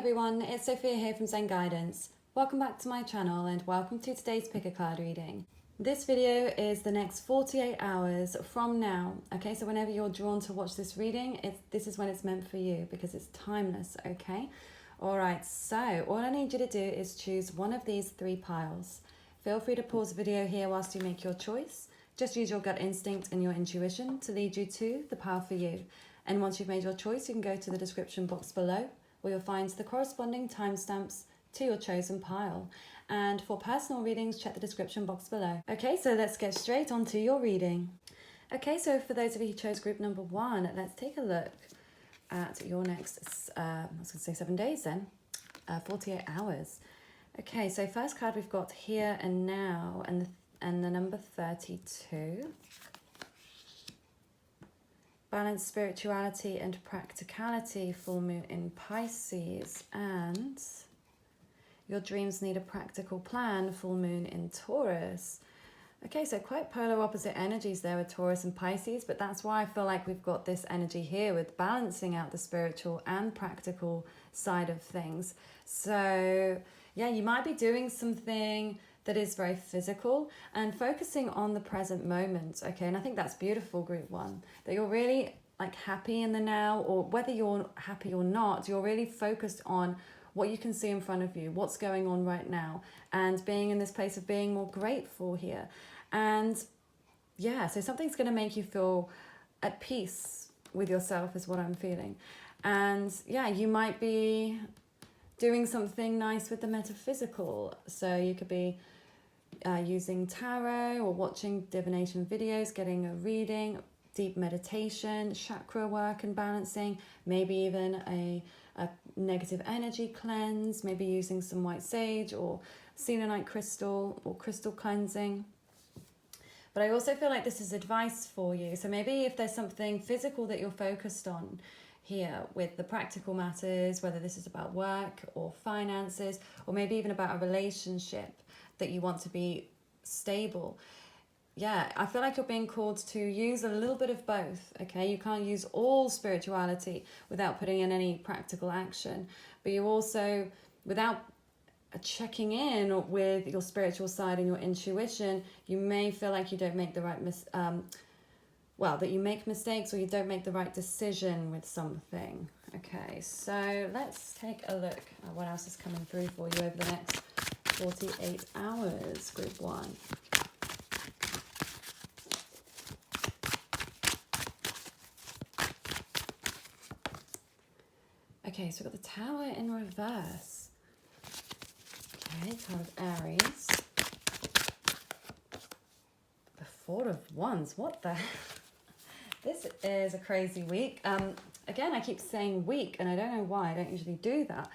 everyone, it's Sophia here from Zen Guidance. Welcome back to my channel and welcome to today's pick a card reading. This video is the next 48 hours from now. Okay, so whenever you're drawn to watch this reading, this is when it's meant for you because it's timeless, okay? Alright, so all I need you to do is choose one of these three piles. Feel free to pause the video here whilst you make your choice. Just use your gut instinct and your intuition to lead you to the pile for you. And once you've made your choice, you can go to the description box below where you'll find the corresponding timestamps to your chosen pile. And for personal readings, check the description box below. Okay, so let's get straight onto your reading. Okay, so for those of you who chose group number 1, let's take a look at your next, I was going to say 7 days then, 48 hours. Okay, so first card we've got here and now, and the number 32. Balance, spirituality and practicality, full moon in Pisces. And your dreams need a practical plan, full moon in Taurus. Okay, so quite polar opposite energies there with Taurus and Pisces, but that's why I feel like we've got this energy here with balancing out the spiritual and practical side of things. So yeah, you might be doing something that is very physical and focusing on the present moment, okay? And I think that's beautiful, group 1, that you're really like happy in the now, or whether you're happy or not, you're really focused on what you can see in front of you, what's going on right now, and being in this place of being more grateful here. And yeah, so something's going to make you feel at peace with yourself is what I'm feeling. And yeah, you might be doing something nice with the metaphysical. So you could be using tarot or watching divination videos, getting a reading, deep meditation, chakra work and balancing, maybe even a negative energy cleanse, maybe using some white sage or selenite crystal or crystal cleansing. But I also feel like this is advice for you. So maybe if there's something physical that you're focused on here with the practical matters, whether this is about work or finances, or maybe even about a relationship that you want to be stable. Yeah, I feel like you're being called to use a little bit of both, okay? You can't use all spirituality without putting in any practical action, but you also, without checking in with your spiritual side and your intuition, you may feel like you don't make the right that you make mistakes or you don't make the right decision with something. Okay, so let's take a look at what else is coming through for you over the next 48 hours, group 1. Okay, so we've got the Tower in reverse. Okay, card of Aries. The Four of Wands, what the... This is a crazy week. Again, I keep saying week, and I don't know why. I don't usually do that.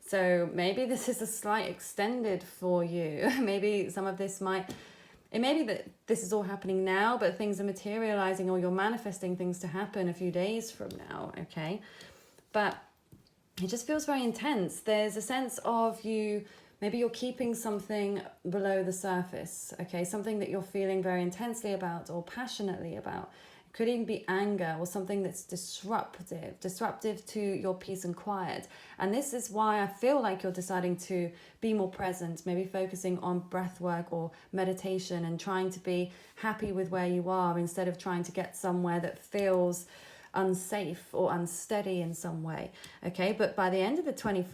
So maybe this is a slight extended for you. Maybe some of this it may be that this is all happening now, but things are materializing or you're manifesting things to happen a few days from now, okay? But it just feels very intense. There's a sense of maybe you're keeping something below the surface, okay? Something that you're feeling very intensely about or passionately about. Could even be anger or something that's disruptive to your peace and quiet. And this is why I feel like you're deciding to be more present, maybe focusing on breath work or meditation and trying to be happy with where you are instead of trying to get somewhere that feels unsafe or unsteady in some way. Okay, but by the end of the 48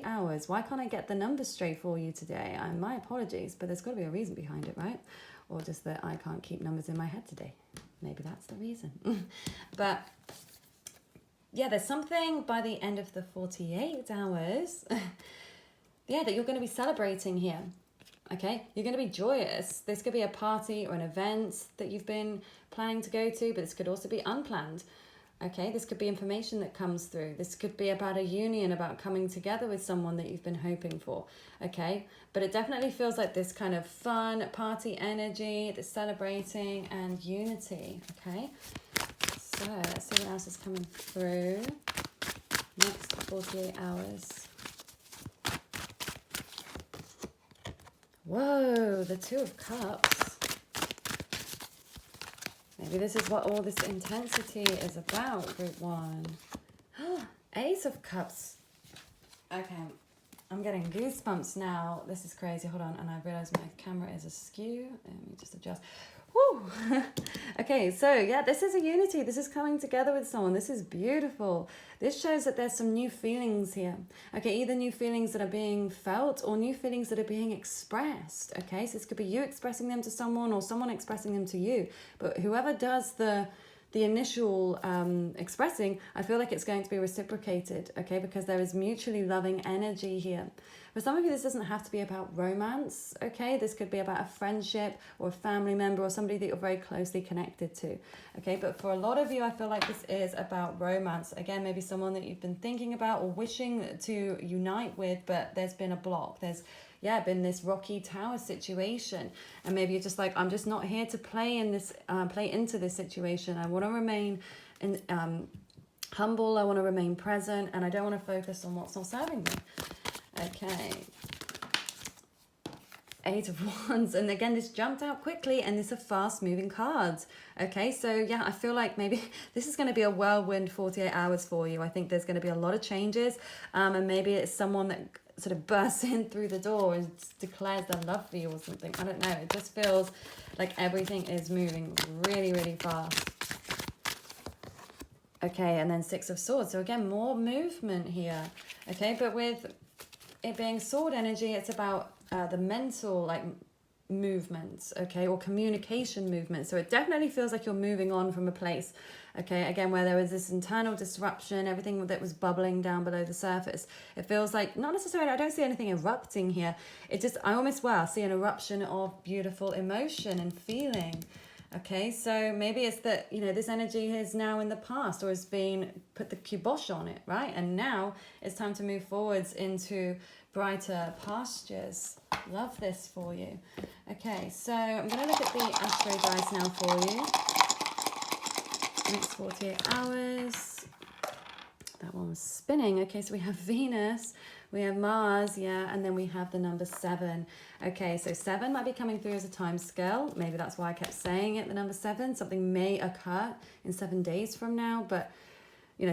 hours, why can't I get the numbers straight for you today? My apologies, but there's got to be a reason behind it, right? Or just that I can't keep numbers in my head today. Maybe that's the reason. But yeah, there's something by the end of the 48 hours, yeah, that you're going to be celebrating here. Okay, you're going to be joyous. This could be a party or an event that you've been planning to go to, but this could also be unplanned. Okay, this could be information that comes through. This could be about a union, about coming together with someone that you've been hoping for. Okay, but it definitely feels like this kind of fun party energy, this celebrating and unity. Okay, so let's see what else is coming through next 48 hours. Whoa, the Two of Cups. Maybe this is what all this intensity is about, group 1. Ace of Cups. Okay, I'm getting goosebumps now. This is crazy. Hold on, and I realize my camera is askew. Let me just adjust. Woo! Okay, so yeah, this is a unity. This is coming together with someone. This is beautiful. This shows that there's some new feelings here. Okay, either new feelings that are being felt or new feelings that are being expressed. Okay, so this could be you expressing them to someone or someone expressing them to you. But whoever does the initial expressing, I feel like it's going to be reciprocated, okay, because there is mutually loving energy here. For some of you, this doesn't have to be about romance, okay? This could be about a friendship or a family member or somebody that you're very closely connected to, okay? But for a lot of you, I feel like this is about romance. Again, maybe someone that you've been thinking about or wishing to unite with, but there's been a block. There's been this rocky tower situation, and maybe you're just like, I'm just not here to play into this situation. I want to remain humble. I want to remain present, and I don't want to focus on what's not serving me. Okay, Eight of Wands, and again this jumped out quickly, and this are fast moving cards. Okay, so yeah, I feel like maybe this is going to be a whirlwind 48 hours for you. I think there's going to be a lot of changes, and maybe it's someone that sort of bursts in through the door and declares their love for you or something. I don't know, it just feels like everything is moving really, really fast. Okay, and then Six of Swords. So again, more movement here. Okay, but with it being sword energy, it's about the mental movements, okay, or communication movements. So it definitely feels like you're moving on from a place, okay, again, where there was this internal disruption, everything that was bubbling down below the surface. It feels like, not necessarily, I don't see anything erupting here. It just, I see an eruption of beautiful emotion and feeling. Okay, so maybe it's that, this energy is now in the past or has been put the kibosh on it, right? And now it's time to move forwards into brighter pastures. Love this for you. Okay, so I'm going to look at the astro dice now for you. Next 48 hours. That one was spinning. Okay, so we have Venus, we have Mars, yeah, and then we have the number 7. Okay, so 7 might be coming through as a time scale. Maybe that's why I kept saying it, the number 7. Something may occur in 7 days from now, but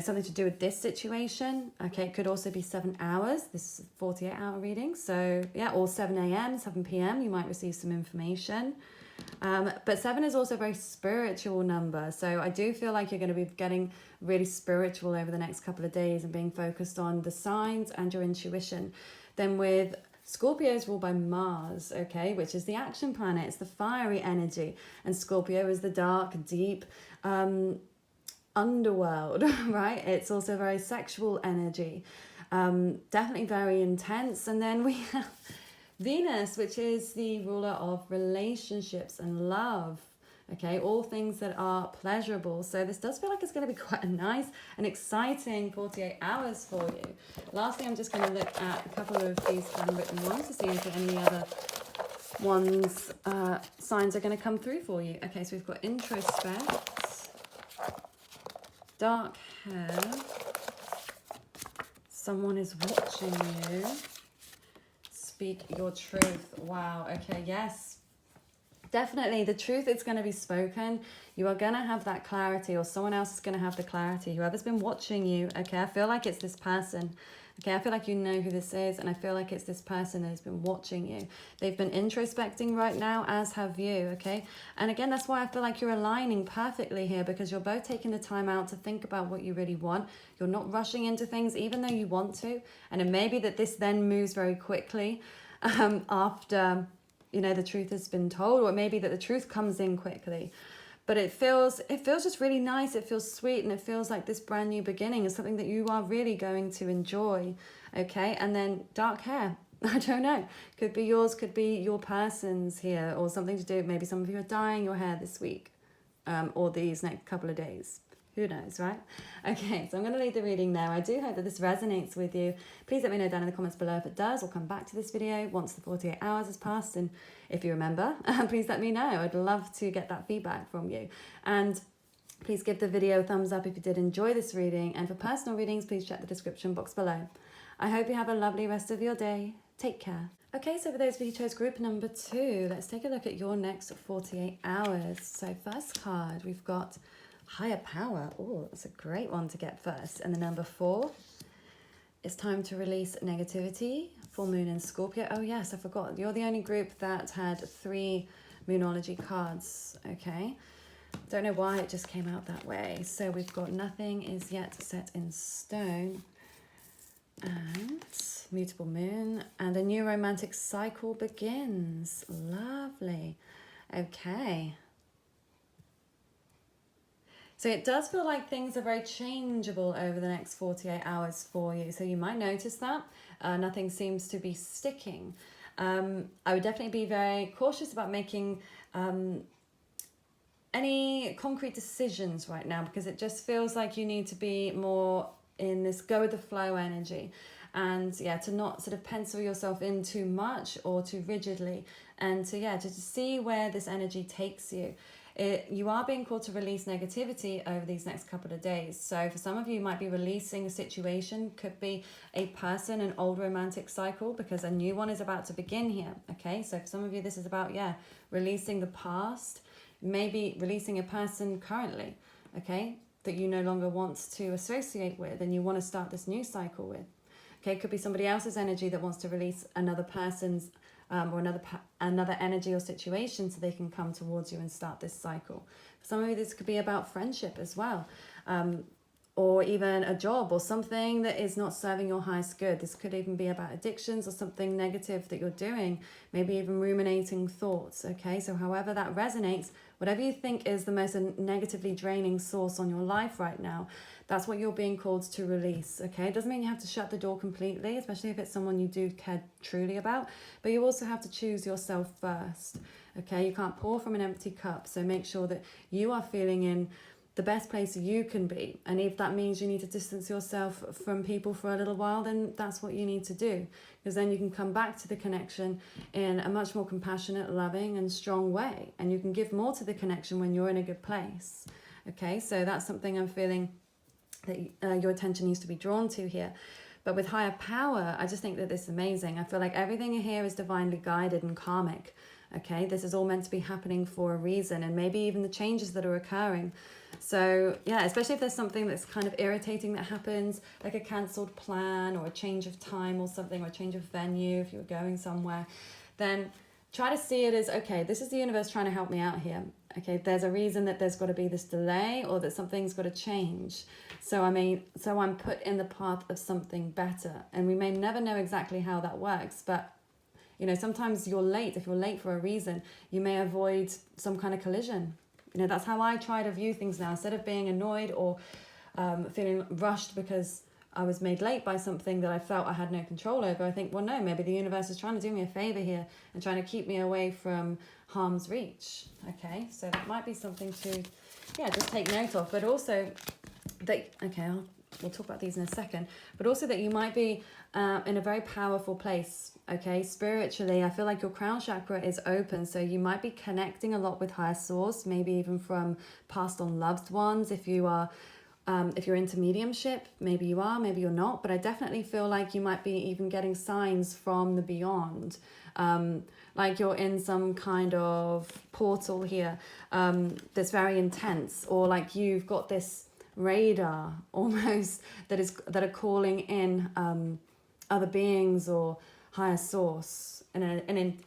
something to do with this situation. Okay, it could also be 7 hours. This is a 48-hour reading. So yeah, or 7 a.m., 7 p.m. You might receive some information. But 7 is also a very spiritual number. So I do feel like you're going to be getting really spiritual over the next couple of days and being focused on the signs and your intuition. Then with Scorpio is ruled by Mars, okay, which is the action planet. It's the fiery energy. And Scorpio is the dark, deep, underworld, right? It's also very sexual energy, definitely very intense. And then we have Venus, which is the ruler of relationships and love, okay, all things that are pleasurable. So this does feel like it's going to be quite a nice and exciting 48 hours for you. Lastly, I'm just going to look at a couple of these handwritten ones to see if any other ones signs are going to come through for you. Okay, so we've got introspect, dark hair, someone is watching you, speak your truth. Wow, okay, yes, definitely the truth is going to be spoken. You are going to have that clarity, or someone else is going to have the clarity. Whoever's been watching you, okay, I feel like it's this person. Okay, I feel like you know who this is, and I feel like it's this person that has been watching you. They've been introspecting right now, as have you, okay? And again, that's why I feel like you're aligning perfectly here, because you're both taking the time out to think about what you really want. You're not rushing into things, even though you want to. And it may be that this then moves very quickly after, the truth has been told, or it may be that the truth comes in quickly. But it feels just really nice. It feels sweet, and it feels like this brand new beginning is something that you are really going to enjoy. Okay, and then dark hair. I don't know. Could be yours, could be your person's here, or something to do. Maybe some of you are dyeing your hair this week, or these next couple of days. Who knows, right? Okay, so I'm going to leave the reading there. I do hope that this resonates with you. Please let me know down in the comments below if it does. We'll come back to this video once the 48 hours has passed. And if you remember, please let me know. I'd love to get that feedback from you. And please give the video a thumbs up if you did enjoy this reading. And for personal readings, please check the description box below. I hope you have a lovely rest of your day. Take care. Okay, so for those of you who chose group number 2, let's take a look at your next 48 hours. So first card, we've got Higher Power. Oh, that's a great one to get first. And the number 4, it's time to release negativity. Full moon in Scorpio. Oh yes, I forgot. You're the only group that had 3 Moonology cards. Okay. Don't know why it just came out that way. So we've got nothing is yet set in stone. And mutable moon. And a new romantic cycle begins. Lovely. Okay. So it does feel like things are very changeable over the next 48 hours for you. So you might notice that. Nothing seems to be sticking. I would definitely be very cautious about making any concrete decisions right now, because it just feels like you need to be more in this go with the flow energy. And yeah, to not sort of pencil yourself in too much or too rigidly. And to just see where this energy takes you. You are being called to release negativity over these next couple of days. So for some of you, might be releasing a situation, could be a person, an old romantic cycle, because a new one is about to begin here. Okay, so for some of you, this is about, releasing the past, maybe releasing a person currently, okay, that you no longer want to associate with and you want to start this new cycle with. Okay, it could be somebody else's energy that wants to release another person's or another energy or situation so they can come towards you and start this cycle. For some of you, this could be about friendship as well, or even a job or something that is not serving your highest good. This could even be about addictions or something negative that you're doing, maybe even ruminating thoughts, okay? So however that resonates, whatever you think is the most negatively draining source on your life right now, that's what you're being called to release, okay? It doesn't mean you have to shut the door completely, especially if it's someone you do care truly about, but you also have to choose yourself first, okay? You can't pour from an empty cup, so make sure that you are feeling in the best place you can be. And if that means you need to distance yourself from people for a little while, then that's what you need to do, because then you can come back to the connection in a much more compassionate, loving and strong way, and you can give more to the connection when you're in a good place, okay? So that's something I'm feeling that your attention needs to be drawn to here. But with higher power, I just think that this is amazing. I feel like everything here is divinely guided and karmic, okay? This is all meant to be happening for a reason, and maybe even the changes that are occurring. So yeah, especially if there's something that's kind of irritating that happens, like a cancelled plan or a change of time or something, or a change of venue if you're going somewhere, then try to see it as, okay, this is the universe trying to help me out here. Okay, there's a reason that there's got to be this delay, or that something's got to change. So I'm put in the path of something better. And we may never know exactly how that works, but sometimes you're late. If you're late for a reason, you may avoid some kind of collision. That's how I try to view things now. Instead of being annoyed or feeling rushed because I was made late by something that I felt I had no control over, I think, well, no, maybe the universe is trying to do me a favor here and trying to keep me away from harm's reach. Okay, so that might be something to, just take note of. But also that, we'll talk about these in a second, but also that you might be in a very powerful place, okay? Spiritually, I feel like your crown chakra is open, so you might be connecting a lot with higher source, maybe even from passed on loved ones. If you are, if you're into mediumship, maybe you are, maybe you're not, but I definitely feel like you might be even getting signs from the beyond, like you're in some kind of portal here that's very intense, or like you've got this radar almost that are calling in other beings or higher source in an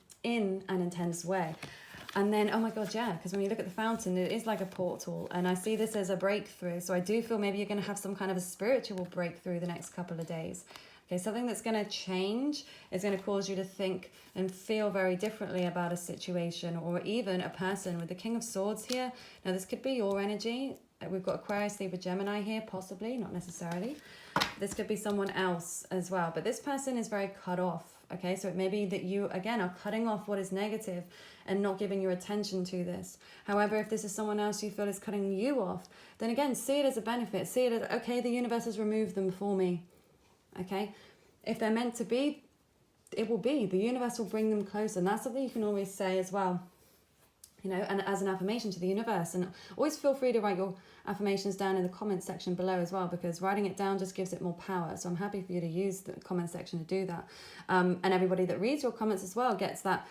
intense way. And then, oh my God, yeah, because when you look at the fountain, it is like a portal, and I see this as a breakthrough. So I do feel maybe you're going to have some kind of a spiritual breakthrough the next couple of days. Okay, something that's going to change is going to cause you to think and feel very differently about a situation, or even a person. With the King of Swords here, now this could be your energy. We've got Aquarius, Libra, Gemini here, possibly, not necessarily. This could be someone else as well, but this person is very cut off, okay? So it may be that you, again, are cutting off what is negative and not giving your attention to this. However, if this is someone else you feel is cutting you off, then again, see it as a benefit. See it as, okay, the universe has removed them for me, okay? If they're meant to be, it will be. The universe will bring them closer, and that's something you can always say as well. And as an affirmation to the universe. And always feel free to write your affirmations down in the comment section below as well, because writing it down just gives it more power. So I'm happy for you to use the comment section to do that. And everybody that reads your comments as well gets that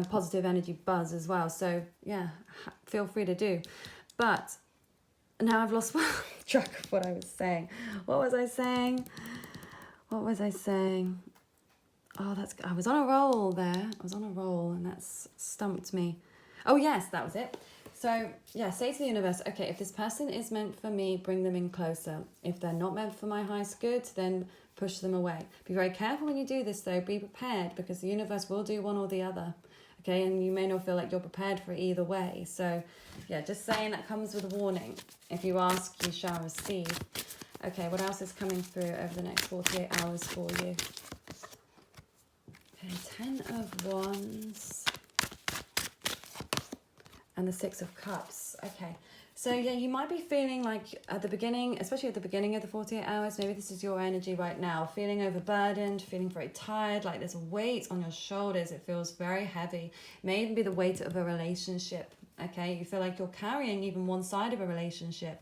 positive energy buzz as well. So yeah, feel free to do. But now I've lost track of what I was saying. What was I saying? What was I saying? Oh, I was on a roll there. I was on a roll and that's stumped me. Oh, yes, that was it. So, yeah, say to the universe, okay, if this person is meant for me, bring them in closer. If they're not meant for my highest good, then push them away. Be very careful when you do this, though. Be prepared, because the universe will do one or the other. Okay, and you may not feel like you're prepared for either way. So, yeah, just saying that comes with a warning. If you ask, you shall receive. Okay, what else is coming through over the next 48 hours for you? Okay, 10 of Wands and the 6 of Cups. Okay, so yeah, you might be feeling like at the beginning, especially at the beginning of the 48 hours, maybe this is your energy right now, feeling overburdened, feeling very tired, like there's a weight on your shoulders. It feels very heavy. It may even be the weight of a relationship. Okay, you feel like you're carrying even one side of a relationship.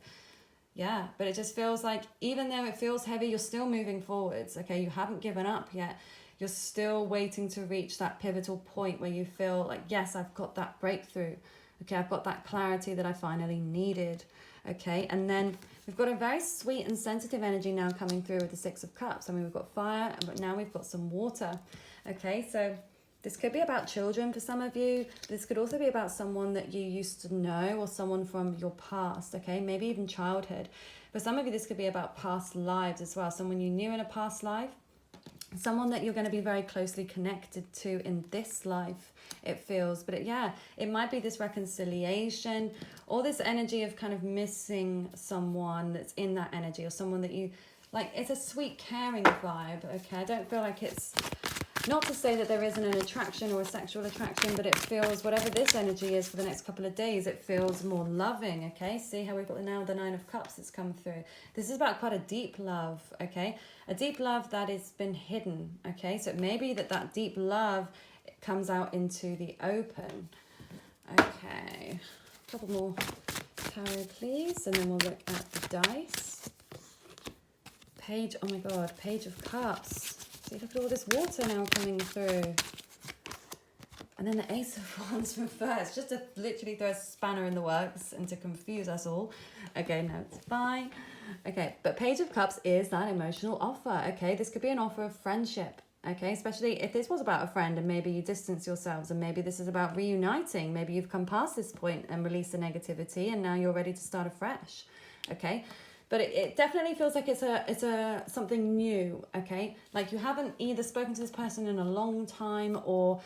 Yeah, but it just feels like even though it feels heavy, you're still moving forwards. Okay, you haven't given up yet. You're still waiting to reach that pivotal point where you feel like, yes, I've got that breakthrough. Okay, I've got that clarity that I finally needed. Okay, and then we've got a very sweet and sensitive energy now coming through with the 6 of Cups. I mean, we've got fire, but now we've got some water. Okay, so this could be about children for some of you. This could also be about someone that you used to know or someone from your past, okay? Maybe even childhood. For some of you, this could be about past lives as well. Someone you knew in a past life. Someone that you're going to be very closely connected to in this life, it feels. But it might be this reconciliation or this energy of kind of missing someone that's in that energy, or someone that you, like, it's a sweet, caring vibe, okay? I don't feel like it's, not to say that there isn't an attraction or a sexual attraction, but it feels, whatever this energy is for the next couple of days, it feels more loving, okay? See how we've got now the 9 of Cups that's come through. This is about quite a deep love, okay? A deep love that has been hidden, okay? So it may be that deep love comes out into the open. Okay, a couple more tarot, please, and then we'll look at the dice. Page, oh my God, Page of Cups. See, look at all this water now coming through. And then the Ace of Wands reversed, just to literally throw a spanner in the works and to confuse us all. Okay, no, it's fine. Okay, but Page of Cups is that emotional offer, okay? This could be an offer of friendship, okay? Especially if this was about a friend and maybe you distance yourselves, and maybe this is about reuniting. Maybe you've come past this point and released the negativity and now you're ready to start afresh, okay? But it definitely feels like it's a something new, okay? Like you haven't either spoken to this person in a long time, or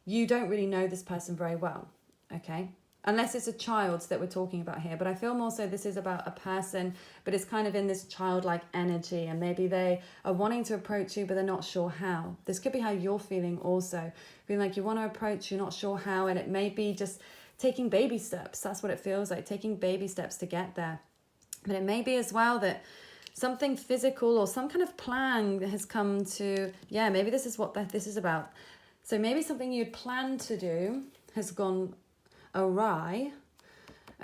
you don't really know this person very well, okay? Unless it's a child that we're talking about here. But I feel more so this is about a person, but it's kind of in this childlike energy, and maybe they are wanting to approach you, but they're not sure how. This could be how you're feeling also. Feeling like you want to approach, you're not sure how, and it may be just taking baby steps. That's what it feels like, taking baby steps to get there. But it may be as well that something physical or some kind of plan has come to, maybe this is what this is about. So maybe something you'd planned to do has gone awry,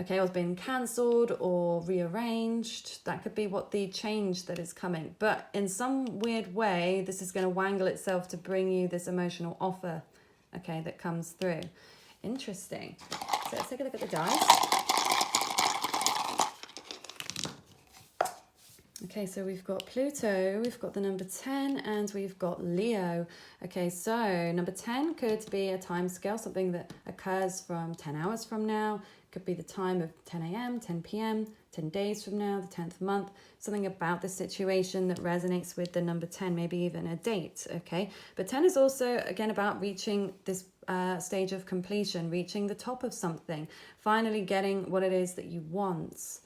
okay, or has been cancelled or rearranged. That could be what the change that is coming. But in some weird way, this is going to wangle itself to bring you this emotional offer, okay, that comes through. Interesting. So let's take a look at the dice. Okay, so we've got Pluto, we've got the number 10, and we've got Leo. Okay, so number 10 could be a time scale, something that occurs from 10 hours from now. Could be the time of 10 a.m., 10 p.m., 10 days from now, the 10th month. Something about the situation that resonates with the number 10, maybe even a date, okay? But 10 is also, again, about reaching this stage of completion, reaching the top of something, finally getting what it is that you want.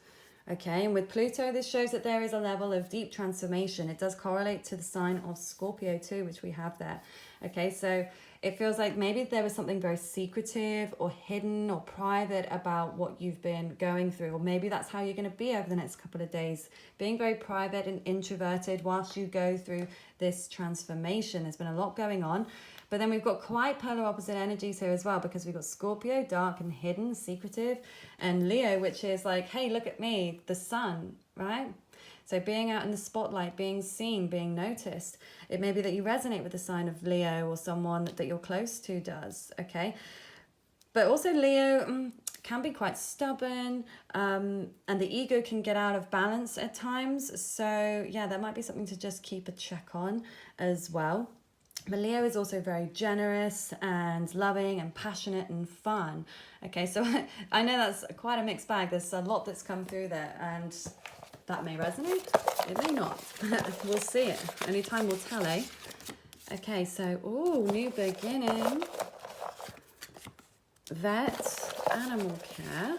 Okay, and with Pluto, this shows that there is a level of deep transformation. It does correlate to the sign of Scorpio too, which we have there. Okay, so it feels like maybe there was something very secretive or hidden or private about what you've been going through. Or maybe that's how you're going to be over the next couple of days. Being very private and introverted whilst you go through this transformation. There's been a lot going on. But then we've got quite polar opposite energies here as well, because we've got Scorpio, dark and hidden, secretive, and Leo, which is like, hey, look at me, the sun, right? So being out in the spotlight, being seen, being noticed. It may be that you resonate with the sign of Leo, or someone that you're close to does, okay? But also Leo, can be quite stubborn, and the ego can get out of balance at times. So yeah, that might be something to just keep a check on as well. But Leo is also very generous and loving and passionate and fun. Okay, so I know that's quite a mixed bag. There's a lot that's come through there, and that may resonate, it may not. We'll see it. Only time will tell, eh? Okay, so, new beginning. Vet, animal care.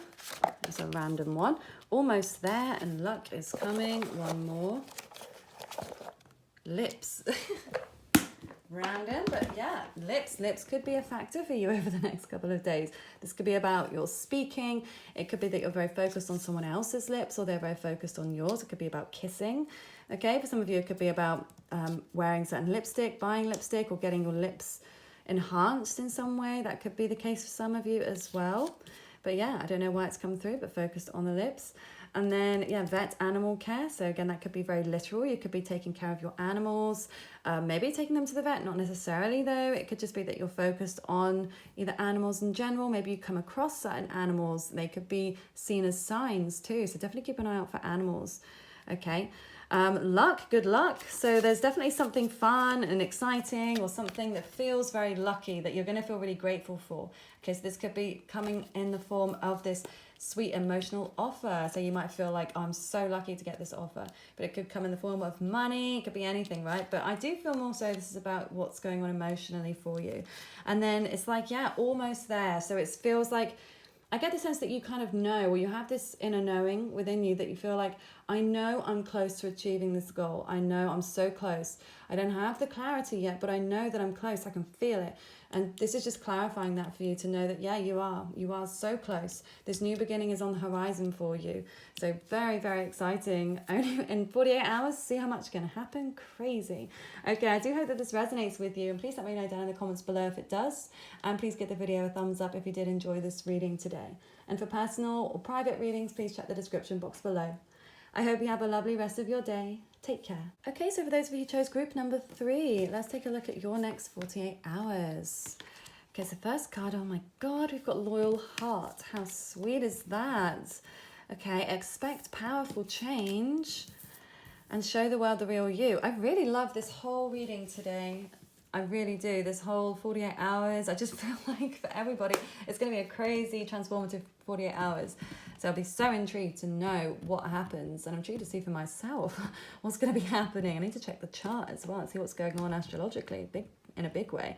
That's a random one. Almost there, and luck is coming. One more. Lips. Random, but yeah, lips could be a factor for you over the next couple of days. This could be about your speaking. It could be that you're very focused on someone else's lips, or they're very focused on yours. It could be about kissing. Okay, for some of you, it could be about wearing certain lipstick, buying lipstick, or getting your lips enhanced in some way. That could be the case for some of you as well. But yeah, I don't know why it's come through, but focused on the lips. And then, yeah, vet, animal care. So again, that could be very literal. You could be taking care of your animals, maybe taking them to the vet, not necessarily though. It could just be that you're focused on either animals in general. Maybe you come across certain animals. They could be seen as signs too. So definitely keep an eye out for animals. Okay. Luck, good luck. So there's definitely something fun and exciting, or something that feels very lucky that you're going to feel really grateful for. Okay, so this could be coming in the form of this sweet emotional offer. So you might feel like, oh, I'm so lucky to get this offer, but it could come in the form of money. It could be anything, right? But I do feel more so this is about what's going on emotionally for you. And then it's like, yeah, almost there. So it feels like, I get the sense that you kind of know, or you have this inner knowing within you that you feel like, I know I'm close to achieving this goal. I know I'm so close. I don't have the clarity yet, but I know that I'm close. I can feel it. And this is just clarifying that for you to know that, yeah, you are so close. This new beginning is on the horizon for you. So very, very exciting. Only in 48 hours, see how much can happen. Crazy. Okay, I do hope that this resonates with you. And please let me know down in the comments below if it does. And please give the video a thumbs up if you did enjoy this reading today. And for personal or private readings, please check the description box below. I hope you have a lovely rest of your day. Take care. Okay, so for those of you who chose group number 3, let's take a look at your next 48 hours. Okay, so first card, oh my God, we've got Loyal Heart. How sweet is that? Okay, expect powerful change and show the world the real you. I really love this whole reading today. I really do. This whole 48 hours, I just feel like for everybody, it's going to be a crazy transformative 48 hours. So I'll be so intrigued to know what happens, and I'm intrigued to see for myself what's going to be happening. I need to check the chart as well and see what's going on astrologically in a big way.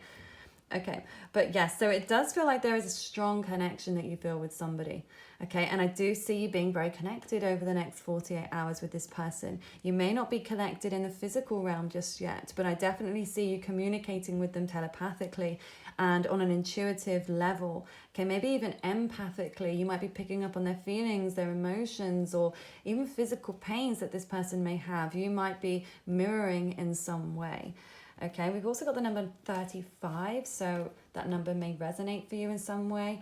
Okay, but yes, so it does feel like there is a strong connection that you feel with somebody. Okay, and I do see you being very connected over the next 48 hours with this person. You may not be connected in the physical realm just yet, but I definitely see you communicating with them telepathically and on an intuitive level. Okay, maybe even empathically. You might be picking up on their feelings, their emotions, or even physical pains that this person may have. You might be mirroring in some way. Okay, we've also got the number 35, so that number may resonate for you in some way,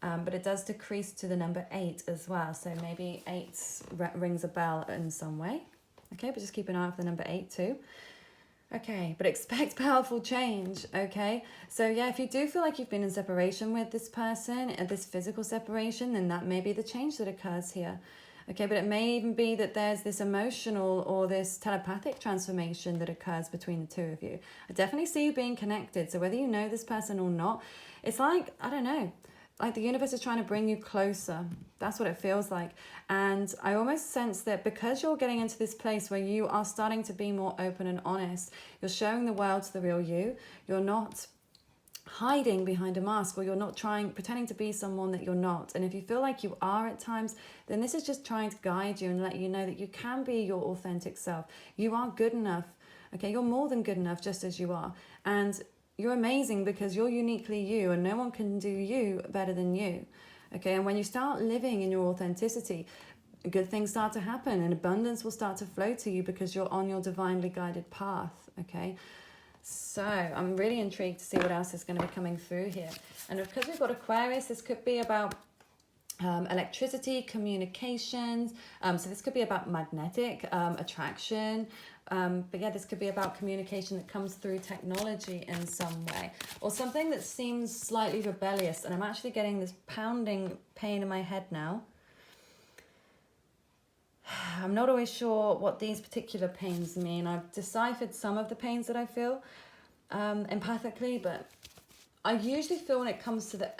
but it does decrease to the number 8 as well, so maybe 8 rings a bell in some way. Okay, but just keep an eye out for the number 8 too. Okay, but expect powerful change, okay? So yeah, if you do feel like you've been in separation with this person, this physical separation, then that may be the change that occurs here. Okay, but it may even be that there's this emotional or this telepathic transformation that occurs between the two of you. I definitely see you being connected. So whether you know this person or not, it's like, I don't know, like the universe is trying to bring you closer. That's what it feels like. And I almost sense that because you're getting into this place where you are starting to be more open and honest, you're showing the world the real you. You're not hiding behind a mask, or you're not pretending to be someone that you're not. And if you feel like you are at times, then this is just trying to guide you and let you know that you can be your authentic self. You are good enough. Okay, you're more than good enough just as you are. And you're amazing because you're uniquely you, and no one can do you better than you. Okay, and when you start living in your authenticity, good things start to happen and abundance will start to flow to you because you're on your divinely guided path. Okay, so I'm really intrigued to see what else is going to be coming through here. And because we've got Aquarius, this could be about electricity, communications. So this could be about magnetic attraction. But yeah, this could be about communication that comes through technology in some way, or something that seems slightly rebellious. And I'm actually getting this pounding pain in my head now. I'm not always sure what these particular pains mean. I've deciphered some of the pains that I feel empathically, but I usually feel when it comes to the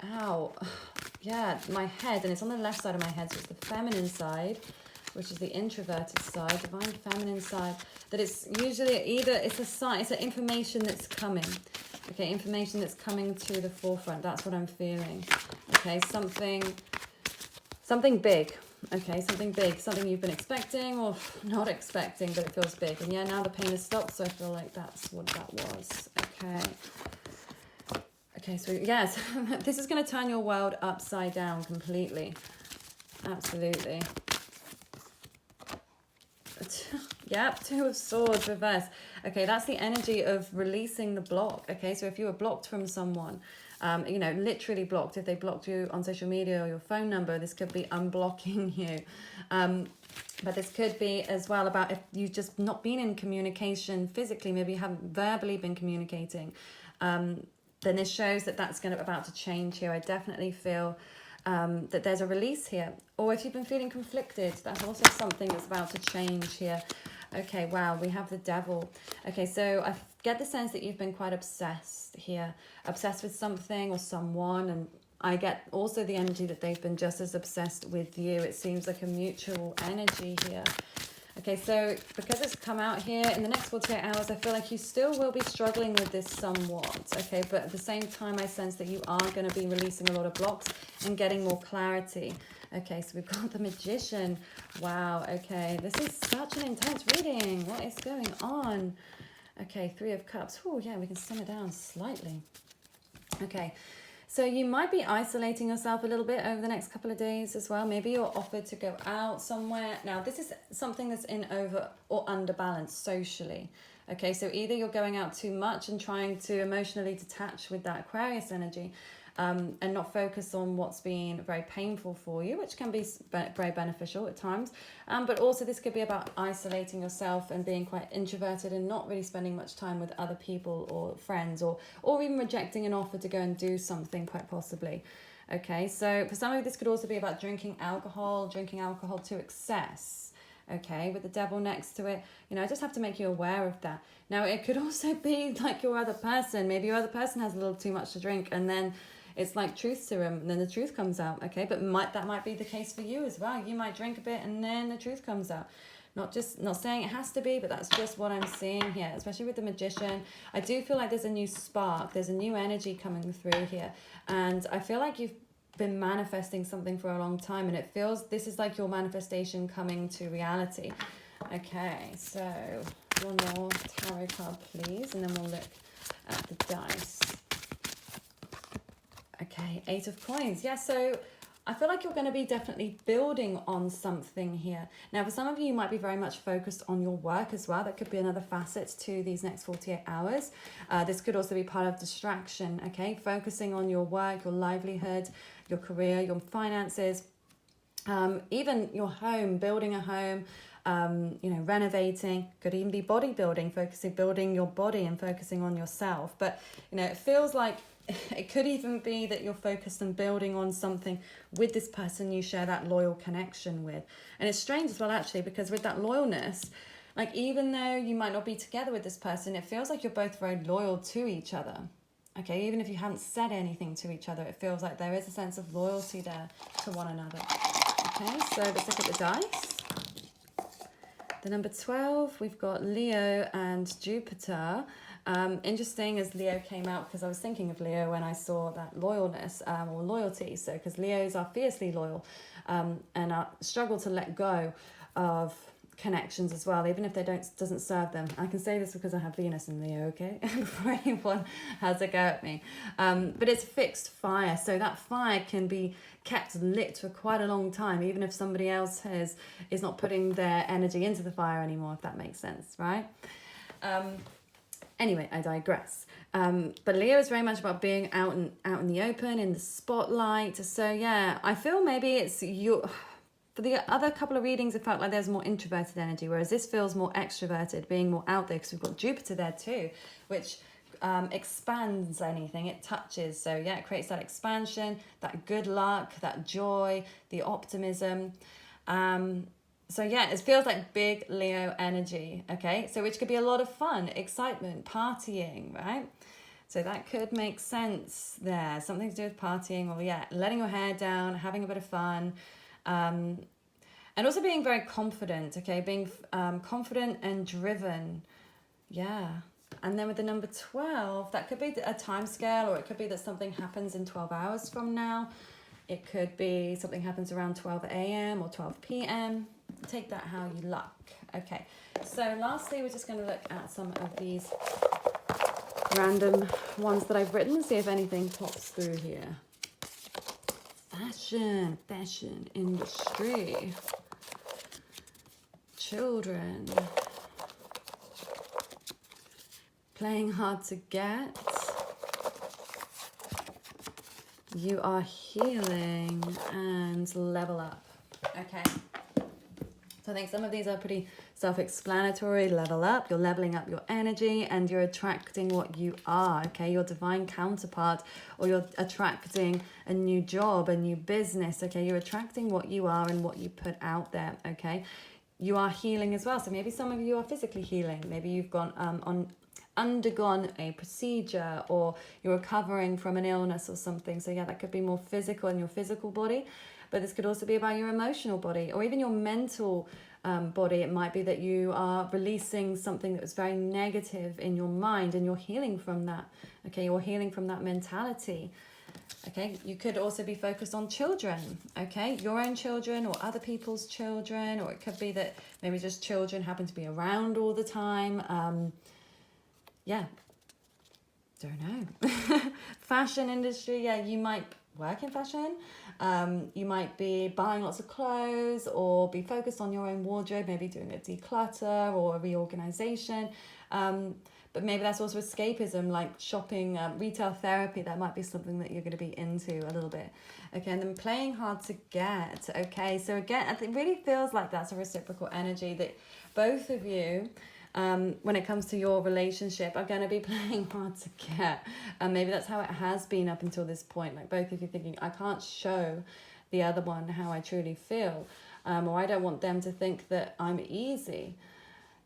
yeah, my head, and it's on the left side of my head, so it's the feminine side, which is the introverted side, divine feminine side, that it's usually either it's a sign, it's an information that's coming. Okay, information that's coming to the forefront. That's what I'm feeling. Okay, something big. Okay, something big, something you've been expecting or not expecting, but it feels big. And yeah, now the pain has stopped, so I feel like that's what that was. Okay, so yes, this is going to turn your world upside down completely. Absolutely. Yep, 2 of Swords reverse. Okay, that's the energy of releasing the block. Okay, so if you were blocked from someone, you know, literally blocked, if they blocked you on social media or your phone number, this could be unblocking you. But this could be as well about if you've just not been in communication physically, maybe you haven't verbally been communicating, then this shows that that's about to change here. I definitely feel that there's a release here. Or if you've been feeling conflicted, that's also something that's about to change here. Okay, wow, we have the Devil. Okay, so I get the sense that you've been quite obsessed here. Obsessed with something or someone, and I get also the energy that they've been just as obsessed with you. It seems like a mutual energy here. Okay, so because it's come out here, in the next 48 hours, I feel like you still will be struggling with this somewhat, okay? But at the same time, I sense that you are going to be releasing a lot of blocks and getting more clarity. Okay, so we've got the Magician. Wow, okay, this is such an intense reading. What is going on? Okay, 3 of Cups. Oh, yeah, we can simmer down slightly. Okay. So you might be isolating yourself a little bit over the next couple of days as well. Maybe you're offered to go out somewhere. Now, this is something that's in over or under balance socially. Okay, so either you're going out too much and trying to emotionally detach with that Aquarius energy, and not focus on what's been very painful for you, which can be very beneficial at times. But also this could be about isolating yourself and being quite introverted and not really spending much time with other people or friends, or even rejecting an offer to go and do something, quite possibly. Okay, so for some of you, this could also be about drinking alcohol to excess. Okay, with the Devil next to it, you know, I just have to make you aware of that. Now, it could also be like your other person. Maybe your other person has a little too much to drink, and then it's like truth serum, and then the truth comes out. Okay, but that might be the case for you as well. You might drink a bit, and then the truth comes out. Not saying it has to be, but that's just what I'm seeing here, especially with the Magician. I do feel like there's a new spark, there's a new energy coming through here, and I feel like you've been manifesting something for a long time, and it feels this is like your manifestation coming to reality. Okay, so one more tarot card, please, and then we'll look at the dice. Okay, 8 of Coins. Yeah, so I feel like you're going to be definitely building on something here. Now, for some of you, you might be very much focused on your work as well. That could be another facet to these next 48 hours. This could also be part of distraction, okay? Focusing on your work, your livelihood, your career, your finances, even your home, building a home, you know, renovating. Could even be bodybuilding, building your body and focusing on yourself. But, you know, it feels like it could even be that you're focused on building on something with this person you share that loyal connection with. And it's strange as well, actually, because with that loyalness, like, even though you might not be together with this person, it feels like you're both very loyal to each other. Okay, even if you haven't said anything to each other, it feels like there is a sense of loyalty there to one another. Okay, so let's look at the dice. The number 12, we've got Leo and Jupiter. Interesting as Leo came out, because I was thinking of Leo when I saw that loyalness, or loyalty. So because Leos are fiercely loyal, and struggle to let go of connections as well, even if they doesn't serve them. I can say this because I have Venus in Leo, okay? Before anyone has a go at me. But it's fixed fire, so that fire can be kept lit for quite a long time, even if somebody else is not putting their energy into the fire anymore, if that makes sense, right? Anyway, I digress. But Leo is very much about being out in the open, in the spotlight. So yeah, I feel maybe it's you. For the other couple of readings, it felt like there's more introverted energy, whereas this feels more extroverted, being more out there, because we've got Jupiter there too, which expands anything it touches. So yeah, it creates that expansion, that good luck, that joy, the optimism. So yeah, it feels like big Leo energy, okay? So which could be a lot of fun, excitement, partying, right? So that could make sense there. Something to do with partying, or yeah, letting your hair down, having a bit of fun. And also being very confident, okay? Being confident and driven. Yeah. And then with the number 12, that could be a time scale, or it could be that something happens in 12 hours from now. It could be something happens around 12 a.m. or 12 p.m. Take that how you like. Okay. So lastly, we're just going to look at some of these random ones that I've written, see if anything pops through here. Fashion industry, children, playing hard to get, you are healing, and level up. Okay. So I think some of these are pretty self-explanatory. Level up, you're leveling up your energy, and you're attracting what you are, okay? Your divine counterpart, or you're attracting a new job, a new business, okay? You're attracting what you are and what you put out there, okay? You are healing as well. So maybe some of you are physically healing. Maybe you've gone undergone a procedure, or you're recovering from an illness or something. So yeah, that could be more physical in your physical body. But this could also be about your emotional body, or even your mental body. It might be that you are releasing something that was very negative in your mind, and you're healing from that. Okay, you're healing from that mentality. Okay, you could also be focused on children. Okay, your own children or other people's children, or it could be that maybe just children happen to be around all the time. Yeah, don't know. Fashion industry, yeah, you might work in fashion. You might be buying lots of clothes, or be focused on your own wardrobe, maybe doing a declutter or a reorganization. But maybe that's also escapism, like shopping, retail therapy. That might be something that you're going to be into a little bit. Okay, and then playing hard to get. Okay, so again, it really feels like that's a reciprocal energy, that both of you, when it comes to your relationship, are going to be playing hard to get. And maybe that's how it has been up until this point. Like both of you thinking, I can't show the other one how I truly feel. Or I don't want them to think that I'm easy.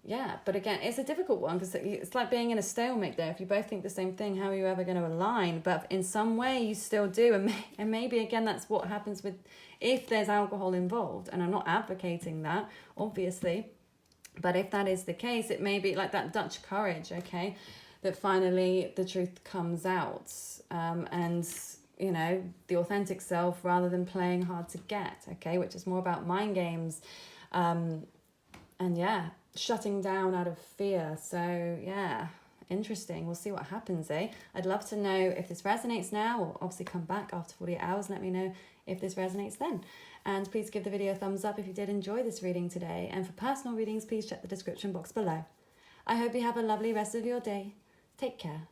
Yeah, but again, it's a difficult one, because it's like being in a stalemate there. If you both think the same thing, how are you ever going to align? But in some way you still do. And maybe, again, that's what happens with if there's alcohol involved. And I'm not advocating that, obviously. But if that is the case, it may be like that Dutch courage, okay? That finally the truth comes out. And, you know, the authentic self, rather than playing hard to get, okay? Which is more about mind games. And yeah, shutting down out of fear. So yeah, interesting. We'll see what happens, eh? I'd love to know if this resonates now, or obviously come back after 48 hours. Let me know if this resonates then. And please give the video a thumbs up if you did enjoy this reading today. And for personal readings, please check the description box below. I hope you have a lovely rest of your day. Take care.